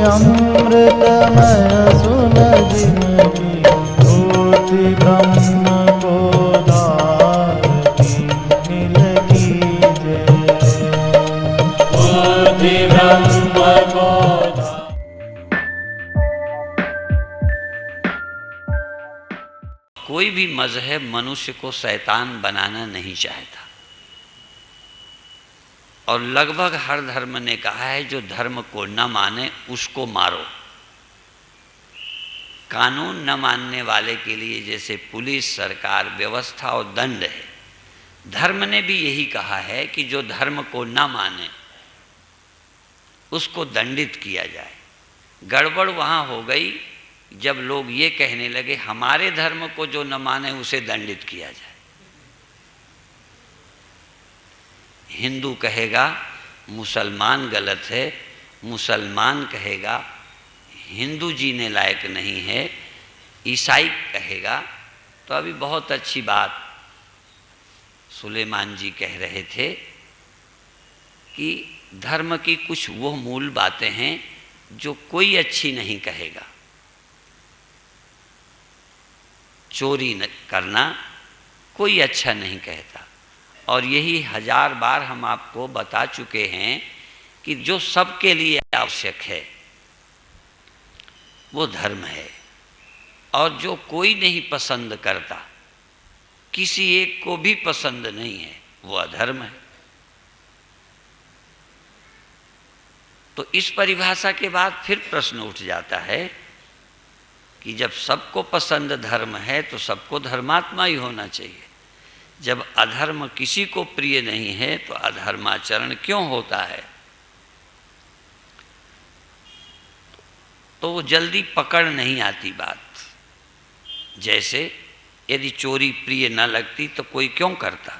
अमृतमय सुलगिनगी ज्योति ब्रह्म को धारती नील की जय। ज्योति ब्रह्म को कोई भी मजहब मनुष्य को शैतान बनाना नहीं चाहता और लगभग हर धर्म ने कहा है जो धर्म को न माने उसको मारो। कानून न मानने वाले के लिए जैसे पुलिस, सरकार, व्यवस्था और दंड है, धर्म ने भी यही कहा है कि जो धर्म को न माने उसको दंडित किया जाए। गड़बड़ वहाँ हो गई जब लोग ये कहने लगे हमारे धर्म को जो न माने उसे दंडित किया जाए। हिंदू कहेगा मुसलमान गलत है, मुसलमान कहेगा हिंदू जीने लायक नहीं है, ईसाई कहेगा। तो अभी बहुत अच्छी बात सुलेमान जी कह रहे थे कि धर्म की कुछ वो मूल बातें हैं जो कोई अच्छी नहीं कहेगा। चोरी न करना कोई अच्छा नहीं कहता, और यही 1000 बार हम आपको बता चुके हैं कि जो सबके लिए आवश्यक है वो धर्म है, और जो कोई नहीं पसंद करता, किसी एक को भी पसंद नहीं है, वो अधर्म है। तो इस परिभाषा के बाद फिर प्रश्न उठ जाता है कि जब सबको पसंद धर्म है तो सबको धर्मात्मा ही होना चाहिए। जब अधर्म किसी को प्रिय नहीं है तो अधर्माचरण क्यों होता है? तो वो जल्दी पकड़ नहीं आती बात। जैसे यदि चोरी प्रिय न लगती तो कोई क्यों करता?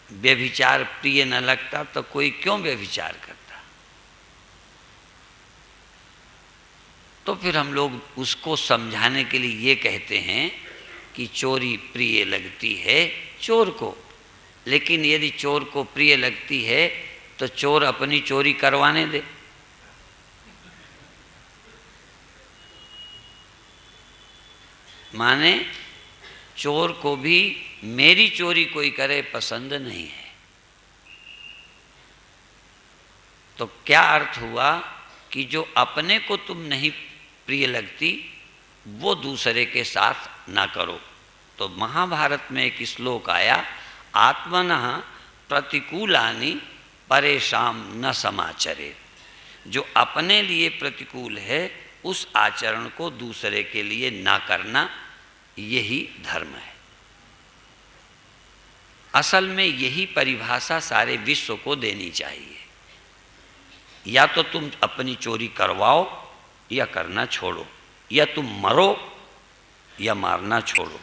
व्यभिचार प्रिय न लगता तो कोई क्यों व्यभिचार करता? तो फिर हम लोग उसको समझाने के लिए ये कहते हैं कि चोरी प्रिय लगती है चोर को, लेकिन यदि चोर को प्रिय लगती है तो चोर अपनी चोरी करवाने दे। माने चोर को भी मेरी चोरी कोई करे पसंद नहीं है। तो क्या अर्थ हुआ कि जो अपने को तुम नहीं प्रिय लगती वो दूसरे के साथ ना करो। तो महाभारत में एक श्लोक आया, आत्मनः प्रतिकूलानि परेशान न समाचरे। जो अपने लिए प्रतिकूल है उस आचरण को दूसरे के लिए ना करना, यही धर्म है। असल में यही परिभाषा सारे विश्व को देनी चाहिए। या तो तुम अपनी चोरी करवाओ या करना छोड़ो, या तुम मरो या मारना छोड़ो।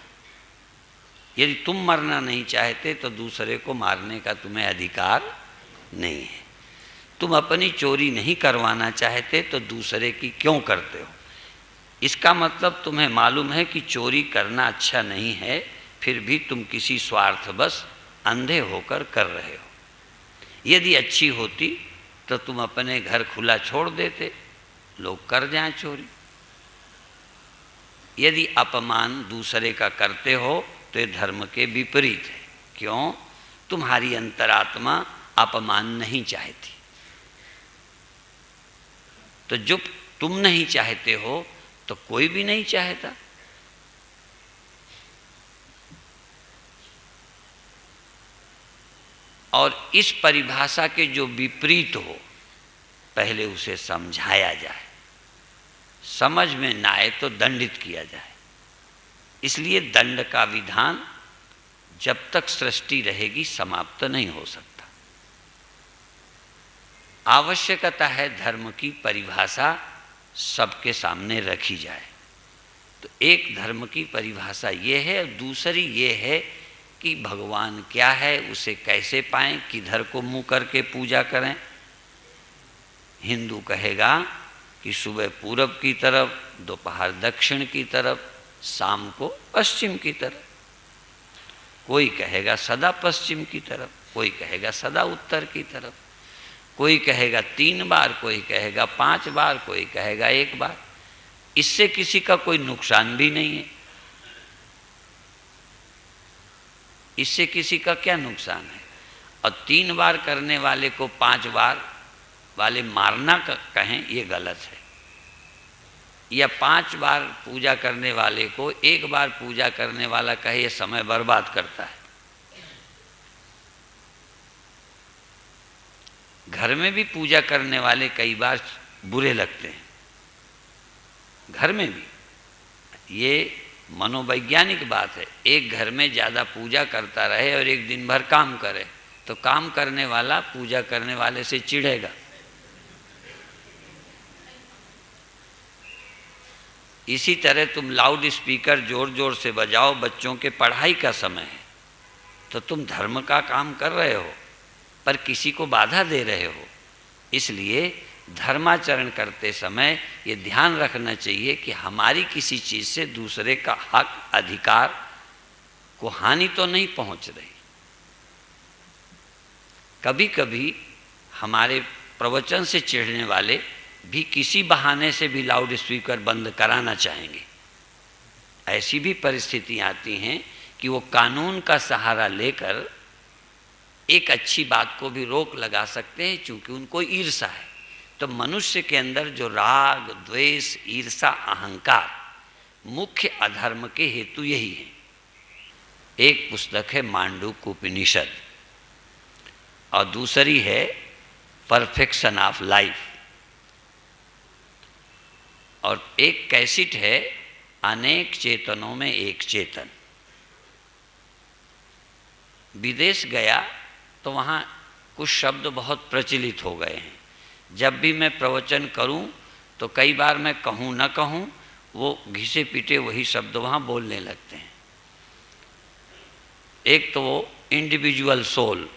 यदि तुम मरना नहीं चाहते तो दूसरे को मारने का तुम्हें अधिकार नहीं है। तुम अपनी चोरी नहीं करवाना चाहते तो दूसरे की क्यों करते हो? इसका मतलब तुम्हें मालूम है कि चोरी करना अच्छा नहीं है, फिर भी तुम किसी स्वार्थवश अंधे होकर कर रहे हो। यदि अच्छी होती तो तुम अपने घर खुला छोड़ देते, लोग कर जाएं चोरी। यदि अपमान दूसरे का करते हो तो ये धर्म के विपरीत है। क्यों? तुम्हारी अंतरात्मा अपमान नहीं चाहती। तो जो तुम नहीं चाहते हो तो कोई भी नहीं चाहता। और इस परिभाषा के जो विपरीत हो पहले उसे समझाया जाए, समझ में ना आए तो दंडित किया जाए। इसलिए दंड का विधान जब तक सृष्टि रहेगी समाप्त नहीं हो सकता। आवश्यकता है धर्म की परिभाषा सबके सामने रखी जाए। तो एक धर्म की परिभाषा ये है, और दूसरी ये है कि भगवान क्या है, उसे कैसे पाएं, किधर को मुँह करके पूजा करें। हिंदू कहेगा कि सुबह पूरब की तरफ, दोपहर दक्षिण की तरफ, शाम को पश्चिम की तरफ। कोई कहेगा सदा पश्चिम की तरफ, कोई कहेगा सदा उत्तर की तरफ। कोई कहेगा 3 बार, कोई कहेगा 5 बार, कोई कहेगा 1 बार। इससे किसी का कोई नुकसान भी नहीं है। इससे किसी का क्या नुकसान है? और 3 बार करने वाले को 5 बार वाले मारना कहें, ये गलत है। या 5 बार पूजा करने वाले को 1 बार पूजा करने वाला कहे, ये समय बर्बाद करता है। घर में भी पूजा करने वाले कई बार बुरे लगते हैं, घर में भी। ये मनोवैज्ञानिक बात है। एक घर में ज़्यादा पूजा करता रहे और एक दिन भर काम करे, तो काम करने वाला पूजा करने वाले से चिढ़ेगा। इसी तरह तुम लाउड स्पीकर जोर जोर से बजाओ, बच्चों के पढ़ाई का समय है, तो तुम धर्म का काम कर रहे हो पर किसी को बाधा दे रहे हो। इसलिए धर्माचरण करते समय ये ध्यान रखना चाहिए कि हमारी किसी चीज़ से दूसरे का हक अधिकार को हानि तो नहीं पहुंच रही। कभी कभी हमारे प्रवचन से चिढ़ने वाले भी किसी बहाने से भी लाउड स्पीकर बंद कराना चाहेंगे। ऐसी भी परिस्थितियाँ आती हैं कि वो कानून का सहारा लेकर एक अच्छी बात को भी रोक लगा सकते हैं, क्योंकि उनको ईर्षा है। तो मनुष्य के अंदर जो राग, द्वेष, ईर्षा, अहंकार मुख्य अधर्म के हेतु यही है। एक पुस्तक है मांडूक्य उपनिषद और दूसरी है परफेक्शन ऑफ लाइफ, और एक कैसेट है अनेक चेतनों में एक चेतन। विदेश गया तो वहाँ कुछ शब्द बहुत प्रचलित हो गए हैं। जब भी मैं प्रवचन करूं तो कई बार मैं कहूं न कहूं, वो घिसे पीटे वही शब्द वहाँ बोलने लगते हैं। एक तो वो इंडिविजुअल सोल,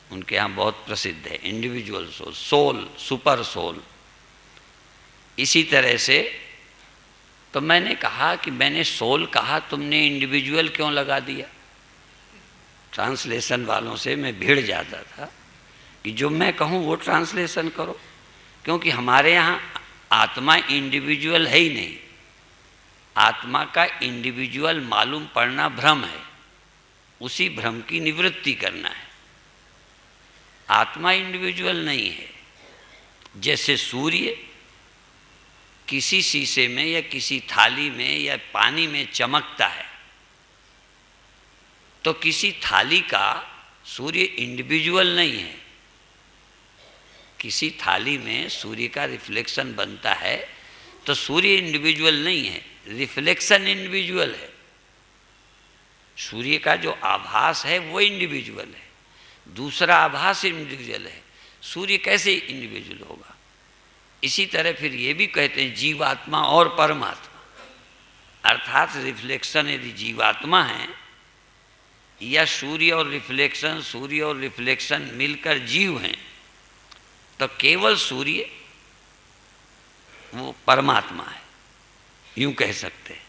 उनके यहाँ बहुत प्रसिद्ध है individual soul, soul, super soul. इसी तरह से तो मैंने कहा कि मैंने सोल कहा, तुमने इंडिविजुअल क्यों लगा दिया? ट्रांसलेशन वालों से मैं भिड़ जाता था कि जो मैं कहूँ वो ट्रांसलेशन करो, क्योंकि हमारे यहाँ आत्मा इंडिविजुअल है ही नहीं। आत्मा का इंडिविजुअल मालूम पड़ना भ्रम है, उसी भ्रम की निवृत्ति करना है। आत्मा इंडिविजुअल नहीं है। जैसे सूर्य किसी शीशे में या किसी थाली में या पानी में चमकता है, तो किसी थाली का सूर्य इंडिविजुअल नहीं है। किसी थाली में सूर्य का रिफ्लेक्शन बनता है, तो सूर्य इंडिविजुअल नहीं है, रिफ्लेक्शन इंडिविजुअल है। सूर्य का जो आभास है वो इंडिविजुअल है, दूसरा आभास इंडिविजुअल है। सूर्य कैसे इंडिविजुअल होगा? इसी तरह फिर ये भी कहते हैं जीवात्मा और परमात्मा, अर्थात रिफ्लेक्शन यदि जीवात्मा है या सूर्य और रिफ्लेक्शन मिलकर जीव हैं, तो केवल सूर्य वो परमात्मा है, यूं कह सकते हैं।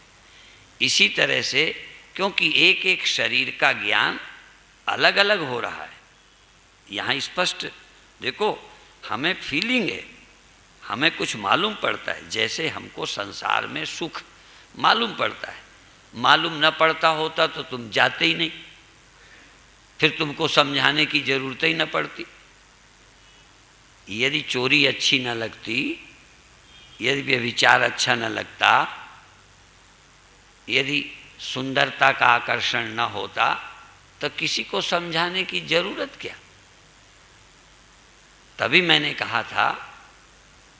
इसी तरह से क्योंकि एक एक शरीर का ज्ञान अलग अलग हो रहा है, यहाँ स्पष्ट देखो, हमें फीलिंग है, हमें कुछ मालूम पड़ता है। जैसे हमको संसार में सुख मालूम पड़ता है, मालूम न पड़ता होता तो तुम जाते ही नहीं, फिर तुमको समझाने की जरूरत ही न पड़ती। यदि चोरी अच्छी न लगती, यदि व्यभिचार अच्छा न लगता, यदि सुंदरता का आकर्षण न होता, तो किसी को समझाने की जरूरत क्या? तभी मैंने कहा था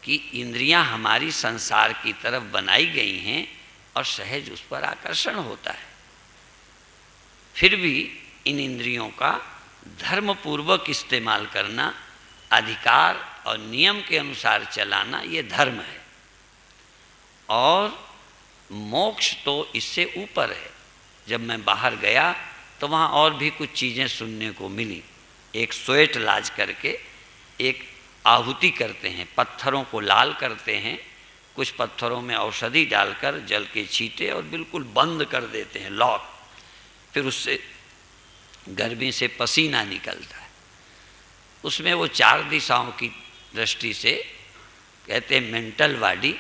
कि इंद्रियां हमारी संसार की तरफ बनाई गई हैं और सहज उस पर आकर्षण होता है। फिर भी इन इंद्रियों का धर्मपूर्वक इस्तेमाल करना, अधिकार और नियम के अनुसार चलाना, ये धर्म है। और मोक्ष तो इससे ऊपर है। जब मैं बाहर गया तो वहाँ और भी कुछ चीज़ें सुनने को मिली। एक स्वेट लाज करके एक आहुति करते हैं, पत्थरों को लाल करते हैं, कुछ पत्थरों में औषधि डालकर जल के छींटे और बिल्कुल बंद कर देते हैं लॉक, फिर उससे गर्मी से पसीना निकलता है। उसमें वो 4 दिशाओं की दृष्टि से कहते हैं मेंटल बॉडी,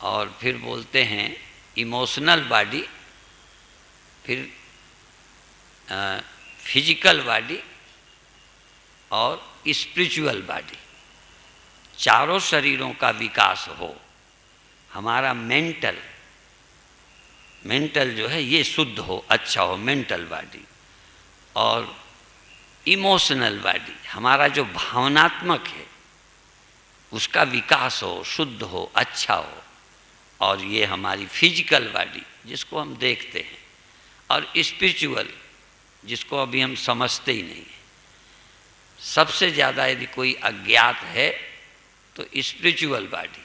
और फिर बोलते हैं इमोशनल बॉडी, फिर फिजिकल बॉडी और स्पिरिचुअल बॉडी। चारों शरीरों का विकास हो। हमारा मेंटल जो है ये शुद्ध हो, अच्छा हो, मेंटल बॉडी। और इमोशनल बॉडी, हमारा जो भावनात्मक है उसका विकास हो, शुद्ध हो, अच्छा हो। और ये हमारी फिजिकल बॉडी जिसको हम देखते हैं, और स्पिरिचुअल जिसको अभी हम समझते ही नहीं हैं। सबसे ज़्यादा यदि कोई अज्ञात है तो स्पिरिचुअल बॉडी,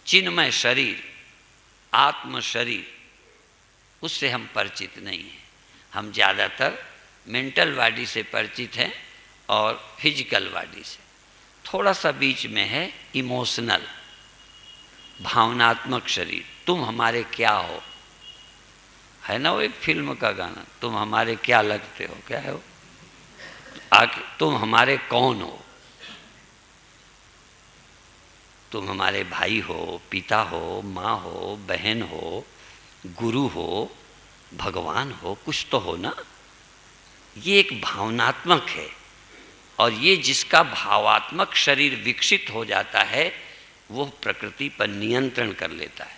चिन्मय शरीर, आत्म शरीर, उससे हम परिचित नहीं हैं। हम ज़्यादातर मेंटल बॉडी से परिचित हैं और फिजिकल बॉडी से। थोड़ा सा बीच में है इमोशनल, भावनात्मक शरीर। तुम हमारे क्या हो, है ना वो एक फिल्म का गाना, तुम हमारे क्या लगते हो, क्या है वो, तुम हमारे कौन हो। तुम हमारे भाई हो, पिता हो, माँ हो, बहन हो, गुरु हो, भगवान हो, कुछ तो हो ना। ये एक भावनात्मक है, और ये जिसका भावात्मक शरीर विकसित हो जाता है वो प्रकृति पर नियंत्रण कर लेता है।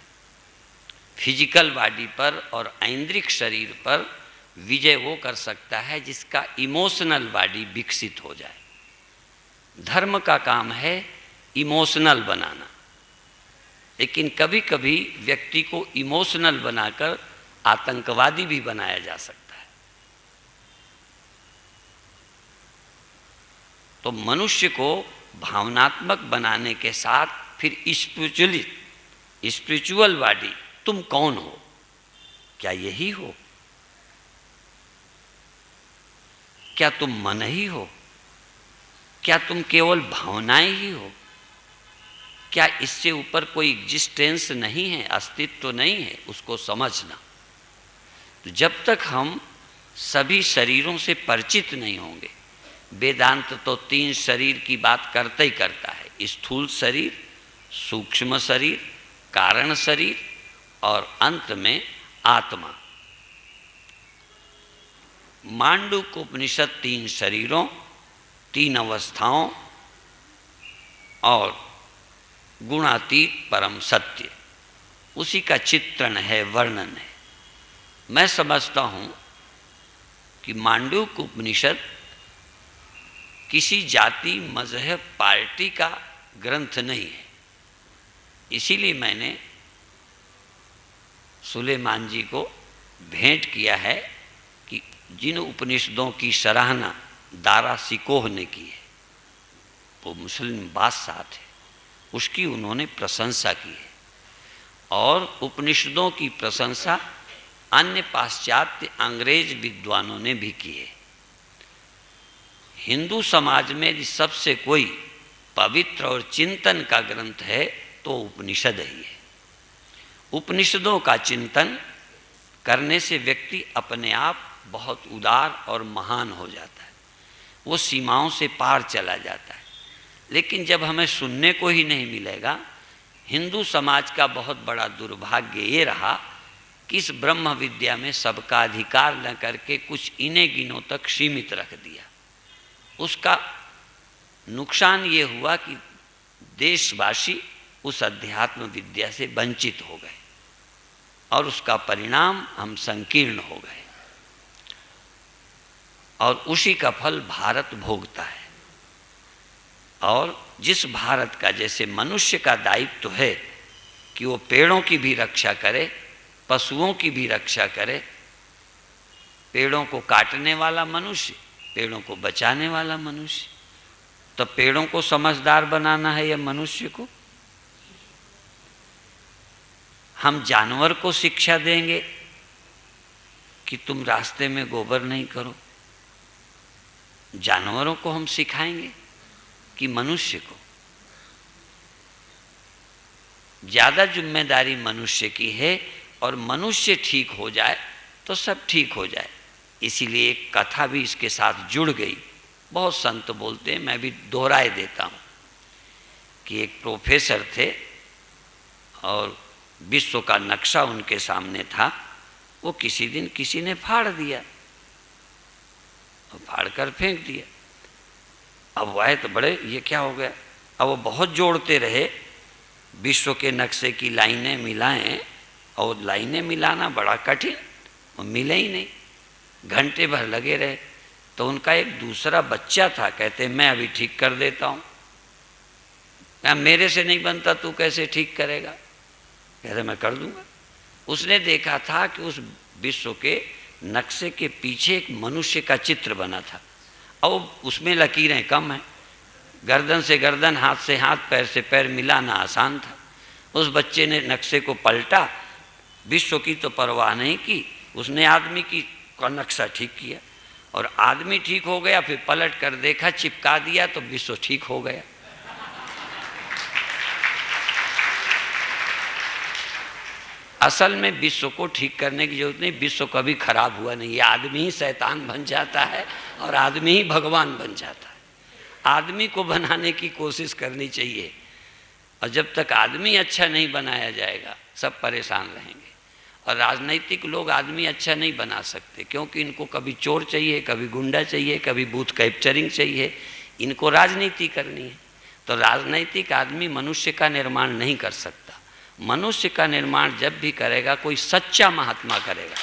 फिजिकल बॉडी पर और ऐन्द्रिक शरीर पर विजय वो कर सकता है जिसका इमोशनल बॉडी विकसित हो जाए। धर्म का काम है इमोशनल बनाना, लेकिन कभी कभी व्यक्ति को इमोशनल बनाकर आतंकवादी भी बनाया जा सकता है। तो मनुष्य को भावनात्मक बनाने के साथ फिर स्पिरिचुअल बॉडी, तुम कौन हो, क्या यही हो, क्या तुम मन ही हो, क्या तुम केवल भावनाएं ही हो, क्या इससे ऊपर कोई एग्जिस्टेंस नहीं है, अस्तित्व तो नहीं है, उसको समझना। तो जब तक हम सभी शरीरों से परिचित नहीं होंगे, वेदांत तो 3 शरीर की बात करता ही करता है, स्थूल शरीर, सूक्ष्म शरीर, कारण शरीर और अंत में आत्मा। मांडूक्य उपनिषद 3 शरीरों, 3 अवस्थाओं और गुणातीत परम सत्य, उसी का चित्रण है, वर्णन है। मैं समझता हूँ कि मांडूक्य उपनिषद किसी जाति, मजहब, पार्टी का ग्रंथ नहीं है। इसीलिए मैंने सुलेमान जी को भेंट किया है कि जिन उपनिषदों की सराहना दारा सिकोह ने की है, वो मुस्लिम बादशाह थे, उसकी उन्होंने प्रशंसा की है। और उपनिषदों की प्रशंसा अन्य पाश्चात्य अंग्रेज विद्वानों ने भी की है। हिंदू समाज में यदि सबसे कोई पवित्र और चिंतन का ग्रंथ है तो उपनिषद ही है। उपनिषदों का चिंतन करने से व्यक्ति अपने आप बहुत उदार और महान हो जाता है, वो सीमाओं से पार चला जाता है। लेकिन जब हमें सुनने को ही नहीं मिलेगा, हिंदू समाज का बहुत बड़ा दुर्भाग्य ये रहा कि इस ब्रह्म विद्या में सबका अधिकार न करके कुछ इन्हीं गिनों तक सीमित रख दिया। उसका नुकसान ये हुआ कि देशवासी उस अध्यात्म विद्या से वंचित हो गए और उसका परिणाम हम संकीर्ण हो गए, और उसी का फल भारत भोगता है। और जिस भारत का जैसे मनुष्य का दायित्व है कि वो पेड़ों की भी रक्षा करे, पशुओं की भी रक्षा करे, पेड़ों को काटने वाला मनुष्य, पेड़ों को बचाने वाला मनुष्य, तो पेड़ों को समझदार बनाना है या मनुष्य को? हम जानवर को शिक्षा देंगे कि तुम रास्ते में गोबर नहीं करो, जानवरों को हम सिखाएंगे कि मनुष्य को? ज़्यादा जिम्मेदारी मनुष्य की है, और मनुष्य ठीक हो जाए तो सब ठीक हो जाए। इसीलिए एक कथा भी इसके साथ जुड़ गई बहुत संत बोलते हैं, मैं भी दोहराए देता हूँ कि एक प्रोफेसर थे और विश्व का नक्शा उनके सामने था, वो किसी दिन किसी ने फाड़ दिया और फाड़ कर फेंक दिया। अब वह तो बड़े, ये क्या हो गया। अब वो बहुत जोड़ते रहे, विश्व के नक्शे की लाइनें मिलाएं, और लाइनें मिलाना बड़ा कठिन, वो मिले ही नहीं, घंटे भर लगे रहे। तो उनका एक दूसरा बच्चा था, कहते मैं अभी ठीक कर देता हूँ। मेरे से नहीं बनता, तू कैसे ठीक करेगा? कहते मैं कर दूंगा। उसने देखा था कि उस विश्व के नक्शे के पीछे एक मनुष्य का चित्र बना था और उसमें लकीरें कम हैं, गर्दन से गर्दन, हाथ से हाथ, पैर से पैर मिलाना आसान था। उस बच्चे ने नक्शे को पलटा, विश्व की तो परवाह नहीं की, उसने आदमी की का नक्शा ठीक किया और आदमी ठीक हो गया। फिर पलट कर देखा, चिपका दिया तो विश्व ठीक हो गया। असल में विश्व को ठीक करने की जरूरत नहीं, विश्व कभी खराब हुआ नहीं, ये आदमी ही शैतान बन जाता है और आदमी ही भगवान बन जाता है। आदमी को बनाने की कोशिश करनी चाहिए, और जब तक आदमी अच्छा नहीं बनाया जाएगा सब परेशान रहेंगे। और राजनीतिक लोग आदमी अच्छा नहीं बना सकते, क्योंकि इनको कभी चोर चाहिए, कभी गुंडा चाहिए, कभी बूथ कैप्चरिंग चाहिए, इनको राजनीति करनी है। तो राजनीतिक आदमी मनुष्य का निर्माण नहीं कर सकता। मनुष्य का निर्माण जब भी करेगा कोई सच्चा महात्मा करेगा।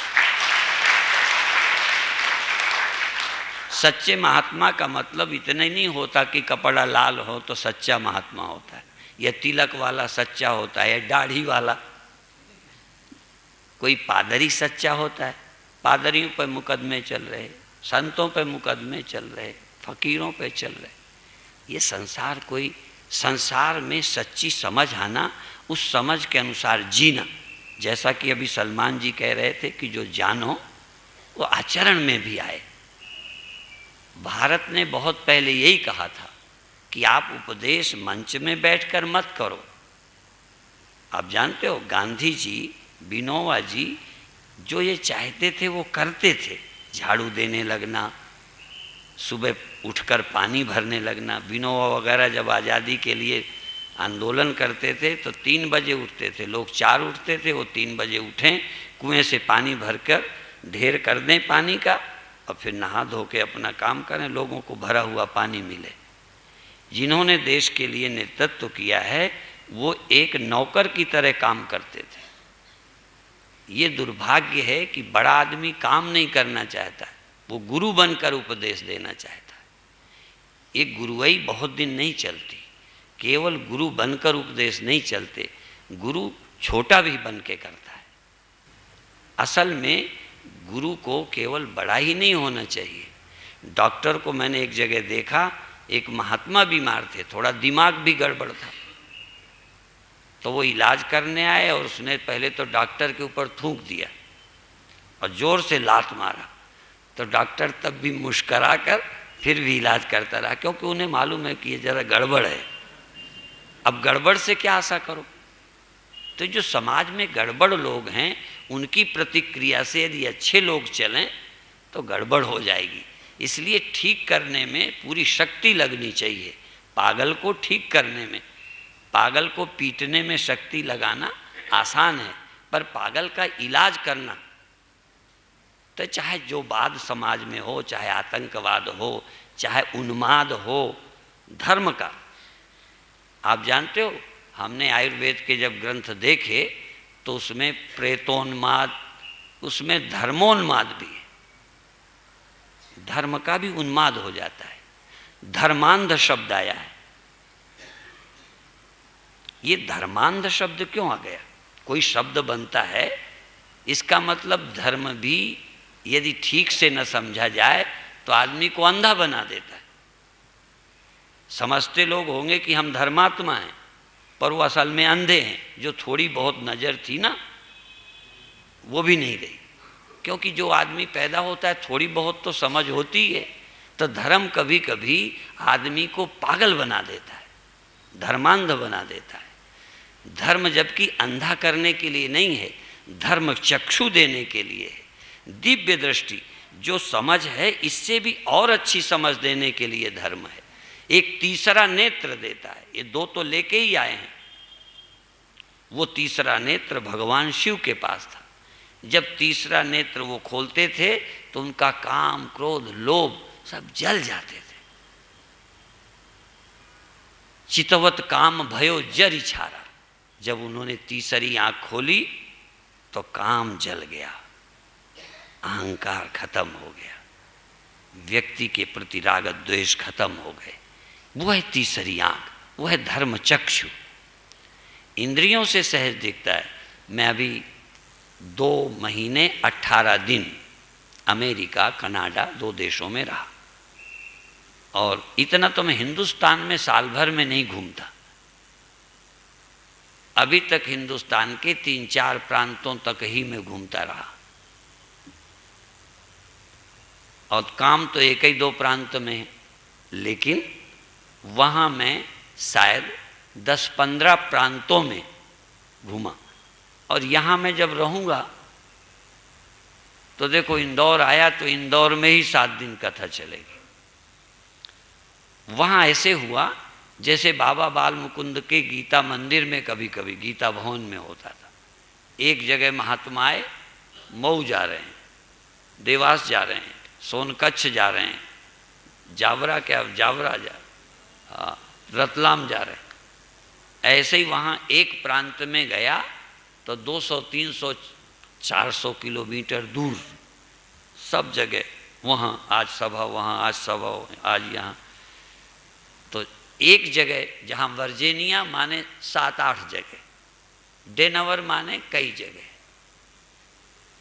सच्चे महात्मा का मतलब इतना ही नहीं होता कि कपड़ा लाल हो तो सच्चा महात्मा होता है, या तिलक वाला सच्चा होता है, या दाढ़ी वाला। कोई पादरी सच्चा होता है, पादरियों पर मुकदमे चल रहे, संतों पर मुकदमे चल रहे, फकीरों पर चल रहे। ये संसार, कोई संसार में सच्ची समझ आना, उस समझ के अनुसार जीना। जैसा कि अभी सलमान जी कह रहे थे कि जो जानो वो आचरण में भी आए। भारत ने बहुत पहले यही कहा था कि आप उपदेश मंच में बैठकर मत करो। आप जानते हो गांधी जी, विनोबा जी जो ये चाहते थे वो करते थे। झाड़ू देने लगना, सुबह उठकर पानी भरने लगना। विनोबा वगैरह जब आज़ादी के लिए आंदोलन करते थे तो 3 बजे उठते थे, लोग 4 उठते थे, वो 3 बजे उठें, कुएं से पानी भरकर ढेर कर दें पानी का, और फिर नहा धो के अपना काम करें, लोगों को भरा हुआ पानी मिले। जिन्होंने देश के लिए नेतृत्व किया है वो एक नौकर की तरह काम करते थे। ये दुर्भाग्य है कि बड़ा आदमी काम नहीं करना चाहता है, वो गुरु बनकर उपदेश देना चाहता है। ये गुरुआई बहुत दिन नहीं चलती, केवल गुरु बनकर उपदेश नहीं चलते, गुरु छोटा भी बन के करता है। असल में गुरु को केवल बड़ा ही नहीं होना चाहिए। डॉक्टर को मैंने एक जगह देखा, एक महात्मा बीमार थे, थोड़ा दिमाग भी गड़बड़ था, तो वो इलाज करने आए और उसने पहले तो डॉक्टर के ऊपर थूक दिया और ज़ोर से लात मारा। तो डॉक्टर तब भी मुस्करा कर फिर भी इलाज करता रहा, क्योंकि उन्हें मालूम है कि ये ज़रा गड़बड़ है। अब गड़बड़ से क्या आशा करो? तो जो समाज में गड़बड़ लोग हैं उनकी प्रतिक्रिया से यदि अच्छे लोग चलें तो गड़बड़ हो जाएगी। इसलिए ठीक करने में पूरी शक्ति लगनी चाहिए। पागल को ठीक करने में, पागल को पीटने में शक्ति लगाना आसान है, पर पागल का इलाज करना, तो चाहे जो वाद समाज में हो, चाहे आतंकवाद हो, चाहे उन्माद हो, धर्म का। आप जानते हो हमने आयुर्वेद के जब ग्रंथ देखे तो उसमें प्रेतोन्माद, उसमें धर्मोन्माद भी है, धर्म का भी उन्माद हो जाता है। धर्मांध शब्द आया है। ये धर्मांध शब्द क्यों आ गया? कोई शब्द बनता है, इसका मतलब धर्म भी यदि ठीक से न समझा जाए तो आदमी को अंधा बना देता है। समझते लोग होंगे कि हम धर्मात्मा हैं, पर वो असल में अंधे हैं। जो थोड़ी बहुत नज़र थी ना वो भी नहीं रही, क्योंकि जो आदमी पैदा होता है थोड़ी बहुत तो समझ होती है। तो धर्म कभी कभी आदमी को पागल बना देता है, धर्मांध बना देता है। धर्म जबकि अंधा करने के लिए नहीं है, धर्म चक्षु देने के लिए है, दिव्य दृष्टि। जो समझ है इससे भी और अच्छी समझ देने के लिए धर्म है। एक तीसरा नेत्र देता है। ये दो तो लेके ही आए हैं। वो तीसरा नेत्र भगवान शिव के पास था। जब तीसरा नेत्र वो खोलते थे तो उनका काम, क्रोध, लोभ सब जल जाते थे। चितवत काम भयो जर इछारा। जब उन्होंने तीसरी आंख खोली तो काम जल गया, अहंकार खत्म हो गया, व्यक्ति के प्रति राग द्वेष खत्म हो गए। वो है तीसरी आंख, वो है धर्म चक्षु। इंद्रियों से सहज दिखता है। मैं अभी 2 महीने 18 दिन अमेरिका, कनाडा 2 देशों में रहा, और इतना तो मैं हिंदुस्तान में साल भर में नहीं घूमता। अभी तक हिंदुस्तान के 3-4 प्रांतों तक ही मैं घूमता रहा, और काम तो 1-2 प्रांत में है, लेकिन वहाँ मैं शायद 10-15 प्रांतों में घूमा। और यहाँ मैं जब रहूँगा तो देखो, इंदौर आया तो इंदौर में ही 7 दिन कथा चलेगी। वहाँ ऐसे हुआ जैसे बाबा बाल मुकुंद के गीता मंदिर में कभी कभी गीता भवन में होता था। एक जगह महात्मा आए, मऊ जा रहे हैं, देवास जा रहे हैं, सोनकच्छ जा रहे हैं, जावरा रतलाम जा रहे हैं। ऐसे ही वहाँ एक प्रांत में गया तो 200, 300, 400 किलोमीटर दूर सब जगह, वहाँ आज सभा, वहाँ आज सभा, आज यहाँ। तो एक जगह जहाँ वर्जीनिया माने 7-8 जगह, डेनवर माने कई जगह,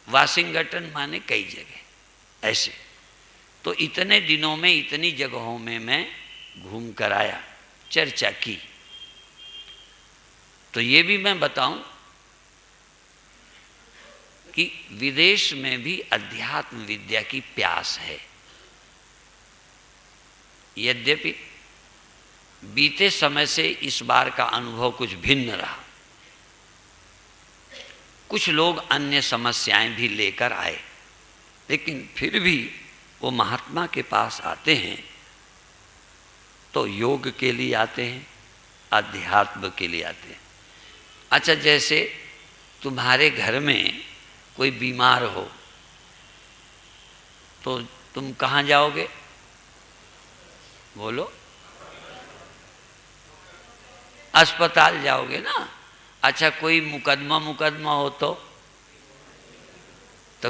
वाशिंगटन माने कई जगह, ऐसे। तो इतने दिनों में इतनी जगहों में मैं घूम कर आया, चर्चा की। तो ये भी मैं बताऊं कि विदेश में भी अध्यात्म विद्या की प्यास है। यद्यपि बीते समय से इस बार का अनुभव कुछ भिन्न रहा। कुछ लोग अन्य समस्याएं भी लेकर आए, लेकिन फिर भी वो महात्मा के पास आते हैं तो योग के लिए आते हैं, अध्यात्म के लिए आते हैं। अच्छा, जैसे तुम्हारे घर में कोई बीमार हो तो तुम कहाँ जाओगे? बोलो, अस्पताल जाओगे ना। अच्छा, कोई मुकदमा हो तो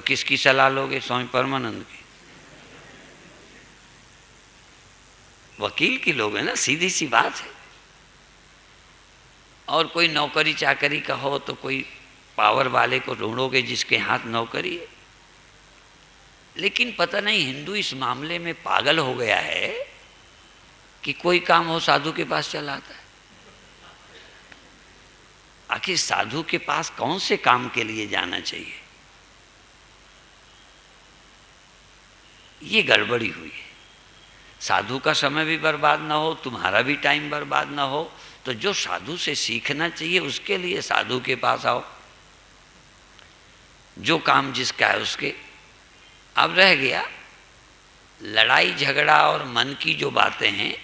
किसकी सलाह लोगे? स्वामी परमानंद की, वकील की लोगे ना, सीधी सी बात है। और कोई नौकरी चाकरी का हो तो कोई पावर वाले को ढूंढोगे जिसके हाथ नौकरी है। लेकिन पता नहीं हिंदू इस मामले में पागल हो गया है कि कोई काम हो साधु के पास चला आता है। आखिर साधु के पास कौन से काम के लिए जाना चाहिए? ये गड़बड़ी हुई है। साधु का समय भी बर्बाद ना हो, तुम्हारा भी टाइम बर्बाद ना हो, तो जो साधु से सीखना चाहिए उसके लिए साधु के पास आओ। जो काम जिसका है उसके। अब रह गया लड़ाई झगड़ा और मन की जो बातें हैं,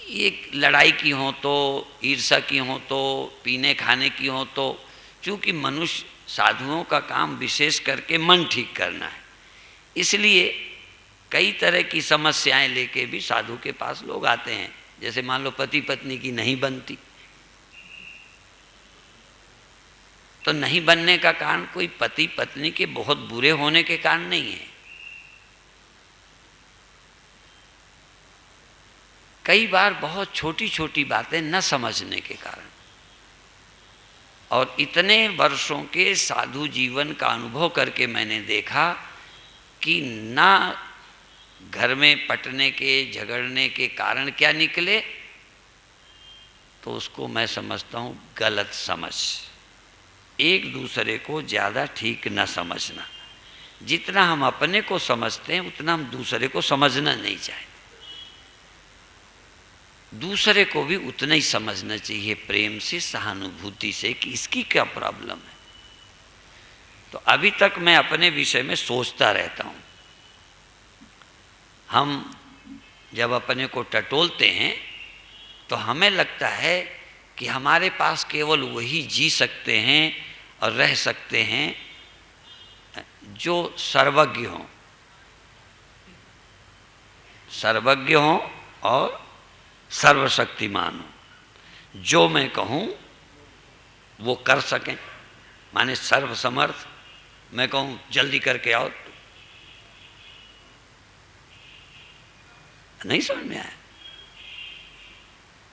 ये लड़ाई की हो तो, ईर्ष्या की हो तो, पीने खाने की हो तो, चूँकि मनुष्य साधुओं का काम विशेष करके मन ठीक करना है, इसलिए कई तरह की समस्याएं लेके भी साधु के पास लोग आते हैं। जैसे मान लो पति पत्नी की नहीं बनती, तो नहीं बनने का कारण कोई पति पत्नी के बहुत बुरे होने के कारण नहीं है। कई बार बहुत छोटी छोटी बातें न समझने के कारण। और इतने वर्षों के साधु जीवन का अनुभव करके मैंने देखा कि ना घर में पटने के, झगड़ने के कारण क्या निकले, तो उसको मैं समझता हूँ गलत समझ। एक दूसरे को ज़्यादा ठीक न समझना। जितना हम अपने को समझते हैं उतना हम दूसरे को समझना नहीं चाहते। दूसरे को भी उतना ही समझना चाहिए, प्रेम से, सहानुभूति से, कि इसकी क्या प्रॉब्लम है। तो अभी तक मैं अपने विषय में सोचता रहता हूँ हम जब अपने को टटोलते हैं तो हमें लगता है कि हमारे पास केवल वही जी सकते हैं और रह सकते हैं जो सर्वज्ञ हों, सर्वज्ञ हों और सर्वशक्तिमान हों। जो मैं कहूँ वो कर सकें, माने सर्वसमर्थ। मैं कहूँ जल्दी करके आओ, नहीं समझ में आया।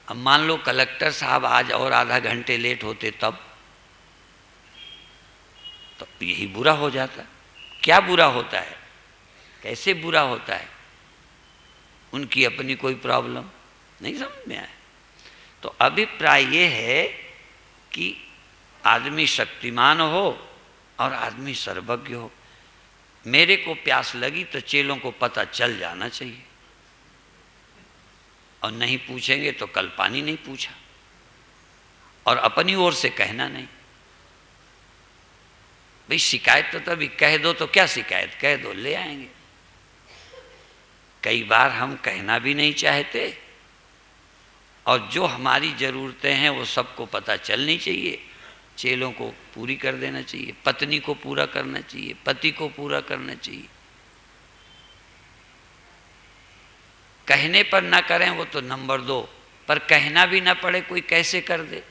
अब मान लो कलेक्टर साहब आज और आधा घंटे लेट होते तब, तो यही बुरा हो जाता। क्या बुरा होता है, कैसे बुरा होता है? उनकी अपनी कोई प्रॉब्लम, नहीं समझ में आया। तो अभिप्राय ये है कि आदमी शक्तिमान हो और आदमी सर्वज्ञ हो। मेरे को प्यास लगी तो चेलों को पता चल जाना चाहिए, और नहीं पूछेंगे तो कल पानी नहीं पूछा, और अपनी ओर से कहना नहीं। भाई शिकायत तो तभी कह दो, तो क्या शिकायत, कह दो ले आएंगे। कई बार हम कहना भी नहीं चाहते, और जो हमारी ज़रूरतें हैं वो सबको पता चलनी चाहिए। चेलों को पूरी कर देना चाहिए, पत्नी को पूरा करना चाहिए, पति को पूरा करना चाहिए। कहने पर ना करें वो तो नंबर 2, पर कहना भी ना पड़े कोई कैसे कर दे।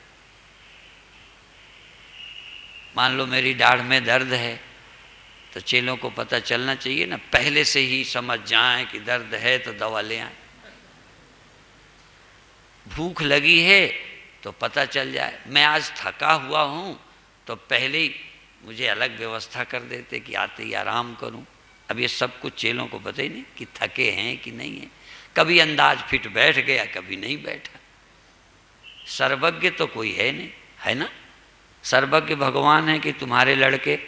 मान लो मेरी दाढ़ में दर्द है तो चेलों को पता चलना चाहिए ना, पहले से ही समझ जाए कि दर्द है तो दवा ले आए। भूख लगी है तो पता चल जाए। मैं आज थका हुआ हूँ तो पहले ही मुझे अलग व्यवस्था कर देते कि आते ही आराम करूँ। अब ये सब कुछ चेलों को पता ही नहीं कि थके हैं कि नहीं है। कभी अंदाज फिट बैठ गया, कभी नहीं बैठा। सर्वज्ञ तो कोई है नहीं, है ना? सर्वज्ञ भगवान है कि तुम्हारे लड़के?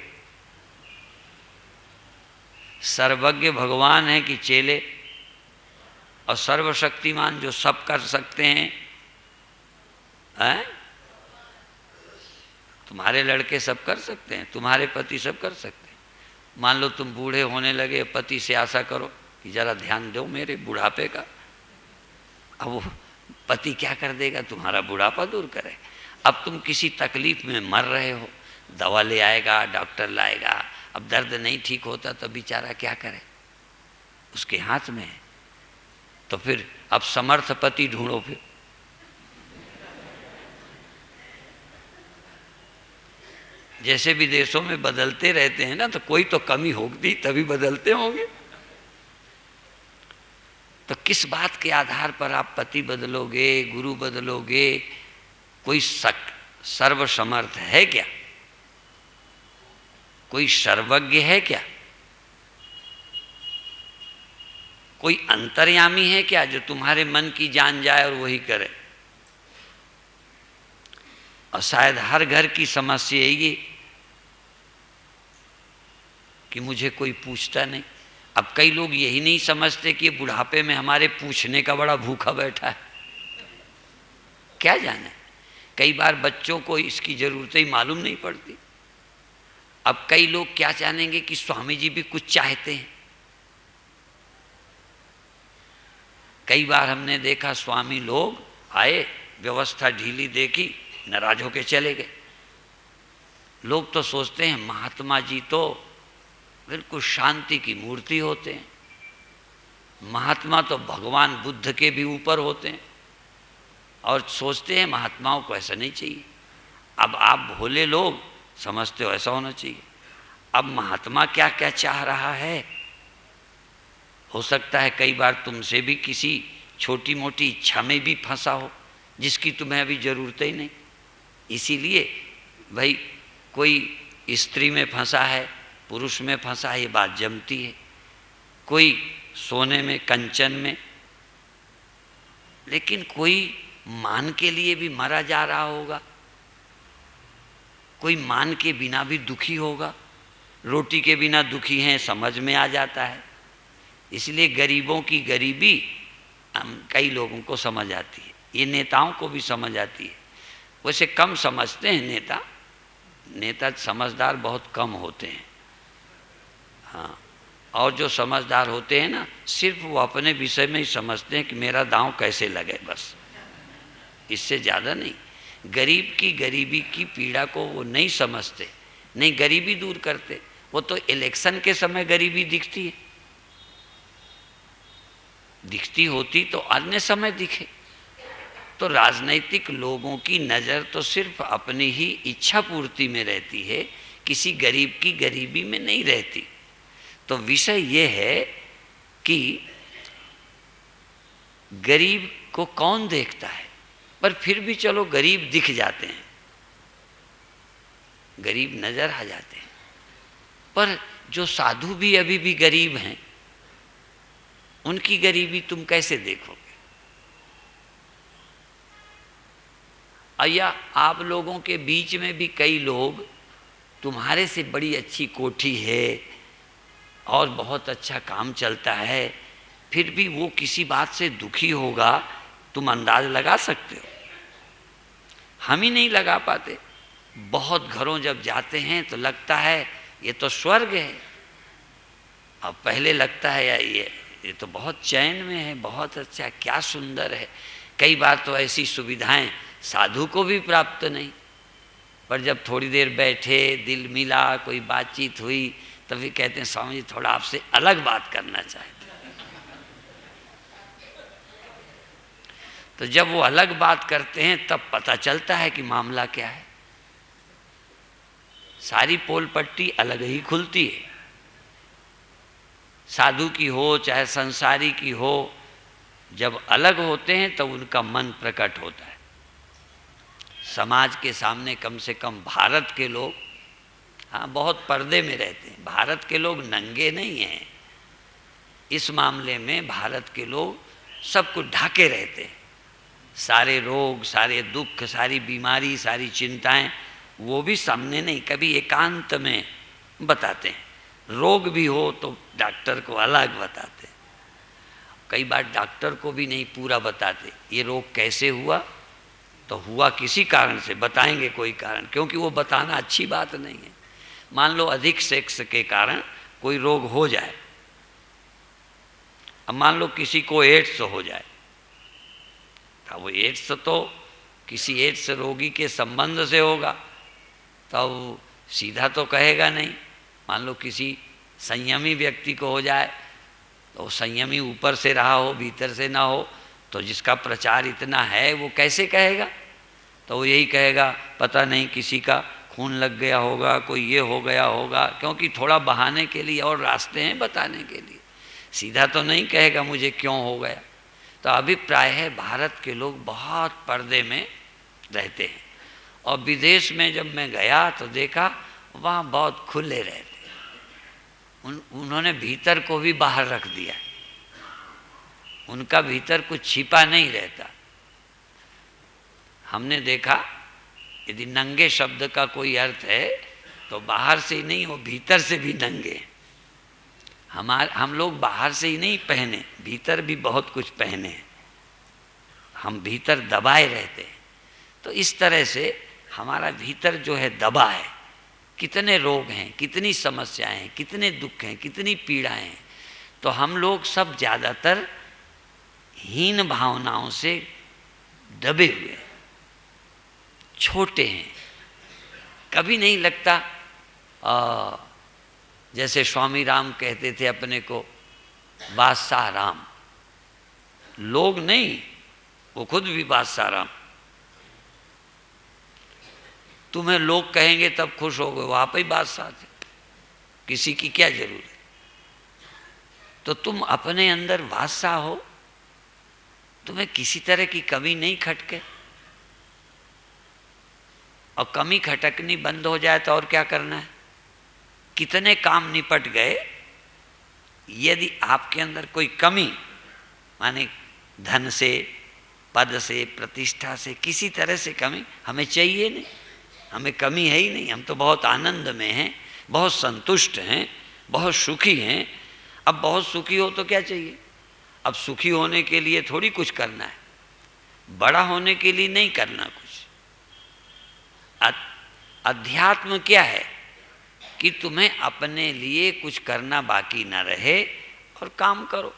सर्वज्ञ भगवान है कि चेले? और सर्वशक्तिमान जो सब कर सकते हैं, हैं? तुम्हारे लड़के सब कर सकते हैं, तुम्हारे पति सब कर सकते हैं। मान लो तुम बूढ़े होने लगे, पति से आशा करो कि जरा ध्यान दो मेरे बुढ़ापे का। अब वो पति क्या कर देगा? तुम्हारा बुढ़ापा दूर करे। अब तुम किसी तकलीफ में मर रहे हो, दवा ले आएगा, डॉक्टर लाएगा। अब दर्द नहीं ठीक होता तो बेचारा क्या करे? उसके हाथ में है। तो फिर अब समर्थ पति ढूंढो। फिर जैसे विदेशों में बदलते रहते हैं ना, तो कोई तो कमी होगी तभी बदलते होंगे। तो किस बात के आधार पर आप पति बदलोगे, गुरु बदलोगे? कोई सर्वसमर्थ है क्या? कोई सर्वज्ञ है क्या? कोई अंतर्यामी है क्या जो तुम्हारे मन की जान जाए और वही करे? और शायद हर घर की समस्या ये कि मुझे कोई पूछता नहीं। अब कई लोग यही नहीं समझते कि बुढ़ापे में हमारे पूछने का बड़ा भूखा बैठा है। क्या जाने, कई बार बच्चों को इसकी ज़रूरतें ही मालूम नहीं पड़ती। अब कई लोग क्या जानेंगे कि स्वामी जी भी कुछ चाहते हैं। कई बार हमने देखा स्वामी लोग आए, व्यवस्था ढीली देखी, नाराज होके चले गए। लोग तो सोचते हैं महात्मा जी तो बिल्कुल शांति की मूर्ति होते हैं, महात्मा तो भगवान बुद्ध के भी ऊपर होते हैं, और सोचते हैं महात्माओं को ऐसा नहीं चाहिए। अब आप भोले लोग समझते हो ऐसा होना चाहिए। अब महात्मा क्या क्या चाह रहा है? हो सकता है कई बार तुमसे भी किसी छोटी मोटी इच्छा में भी फंसा हो जिसकी तुम्हें अभी ज़रूरत ही नहीं। इसीलिए भाई कोई स्त्री में फंसा है, पुरुष में फंसा है, ये बात जमती है। कोई सोने में, कंचन में, लेकिन कोई मान के लिए भी मरा जा रहा होगा, कोई मान के बिना भी दुखी होगा। रोटी के बिना दुखी हैं समझ में आ जाता है। इसलिए गरीबों की गरीबी कई लोगों को समझ आती है, ये नेताओं को भी समझ आती है। वैसे कम समझते हैं नेता समझदार बहुत कम होते हैं। हाँ, और जो समझदार होते हैं ना, सिर्फ वो अपने विषय में ही समझते हैं कि मेरा दांव कैसे लगे, बस, इससे ज़्यादा नहीं। गरीब की गरीबी की पीड़ा को वो नहीं समझते, नहीं गरीबी दूर करते। वो तो इलेक्शन के समय गरीबी दिखती है, दिखती होती तो अन्य समय दिखे। तो राजनैतिक लोगों की नज़र तो सिर्फ अपनी ही इच्छा पूर्ति में रहती है, किसी गरीब की गरीबी में नहीं रहती। तो विषय ये है कि गरीब को कौन देखता है, पर फिर भी चलो गरीब दिख जाते हैं, गरीब नजर आ जाते हैं। पर जो साधु भी अभी भी गरीब हैं, उनकी गरीबी तुम कैसे देखोगे? या आप लोगों के बीच में भी कई लोग, तुम्हारे से बड़ी अच्छी कोठी है और बहुत अच्छा काम चलता है, फिर भी वो किसी बात से दुखी होगा, तुम अंदाज लगा सकते हो? हम ही नहीं लगा पाते। बहुत घरों जब जाते हैं तो लगता है ये तो स्वर्ग है, अब पहले लगता है यार ये तो बहुत चैन में है, बहुत अच्छा, क्या सुंदर है। कई बार तो ऐसी सुविधाएं साधु को भी प्राप्त नहीं, पर जब थोड़ी देर बैठे, दिल मिला, कोई बातचीत हुई, तभी कहते हैं स्वामी जी थोड़ा आपसे अलग बात करना चाहते। तो जब वो अलग बात करते हैं तब पता चलता है कि मामला क्या है। सारी पोल पट्टी अलग ही खुलती है, साधु की हो चाहे संसारी की हो। जब अलग होते हैं तब उनका मन प्रकट होता है। समाज के सामने कम से कम भारत के लोग, हाँ, बहुत पर्दे में रहते हैं। भारत के लोग नंगे नहीं हैं, इस मामले में भारत के लोग सब कुछ ढाके रहते हैं। सारे रोग, सारे दुख, सारी बीमारी, सारी चिंताएं वो भी सामने नहीं, कभी एकांत में बताते हैं। रोग भी हो तो डॉक्टर को अलग बताते हैं, कई बार डॉक्टर को भी नहीं पूरा बताते। ये रोग कैसे हुआ, तो हुआ किसी कारण से, बताएंगे कोई कारण, क्योंकि वो बताना अच्छी बात नहीं है। मान लो अधिक सेक्स के कारण कोई रोग हो जाए, अब मान लो किसी को एड्स हो जाए, तो वो एड्स तो किसी एड्स रोगी के संबंध से होगा, तो सीधा तो कहेगा नहीं। मान लो किसी संयमी व्यक्ति को हो जाए, तो संयमी ऊपर से रहा हो, भीतर से ना हो, तो जिसका प्रचार इतना है वो कैसे कहेगा? तो वो यही कहेगा पता नहीं किसी का खून लग गया होगा, कोई ये हो गया होगा, क्योंकि थोड़ा बहाने के लिए और रास्ते हैं बताने के लिए। सीधा तो नहीं कहेगा मुझे क्यों हो गया। तो अभिप्राय है भारत के लोग बहुत पर्दे में रहते हैं। और विदेश में जब मैं गया तो देखा वहाँ बहुत खुले रहते, उन्होंने भीतर को भी बाहर रख दिया, उनका भीतर कुछ छिपा नहीं रहता। हमने देखा यदि नंगे शब्द का कोई अर्थ है तो बाहर से ही नहीं, वो भीतर से भी नंगे। हम लोग बाहर से ही नहीं पहने, भीतर भी बहुत कुछ पहने हैं, हम भीतर दबाए रहते हैं। तो इस तरह से हमारा भीतर जो है दबा है, कितने रोग हैं, कितनी समस्याएं हैं, कितने दुख हैं, कितनी पीड़ाएं हैं। तो हम लोग सब ज़्यादातर हीन भावनाओं से दबे हुए हैं, छोटे हैं। कभी नहीं लगता जैसे स्वामी राम कहते थे अपने को बादशाह राम, लोग नहीं, वो खुद भी बादशाह राम। तुम्हें लोग कहेंगे तब खुश हो गए, वो आप ही बादशाह थे, किसी की क्या जरूरत है। तो तुम अपने अंदर बादशाह हो, तुम्हें किसी तरह की कमी नहीं खटके। और कमी खटकनी बंद हो जाए तो और क्या करना है? कितने काम निपट गए। यदि आपके अंदर कोई कमी, माने धन से, पद से, प्रतिष्ठा से, किसी तरह से कमी हमें चाहिए नहीं, हमें कमी है ही नहीं, हम तो बहुत आनंद में हैं, बहुत संतुष्ट हैं, बहुत सुखी हैं। अब बहुत सुखी हो तो क्या चाहिए? अब सुखी होने के लिए थोड़ी कुछ करना है, बड़ा होने के लिए नहीं करना कुछ। अध्यात्म क्या है? कि तुम्हें अपने लिए कुछ करना बाकी न रहे और काम करो।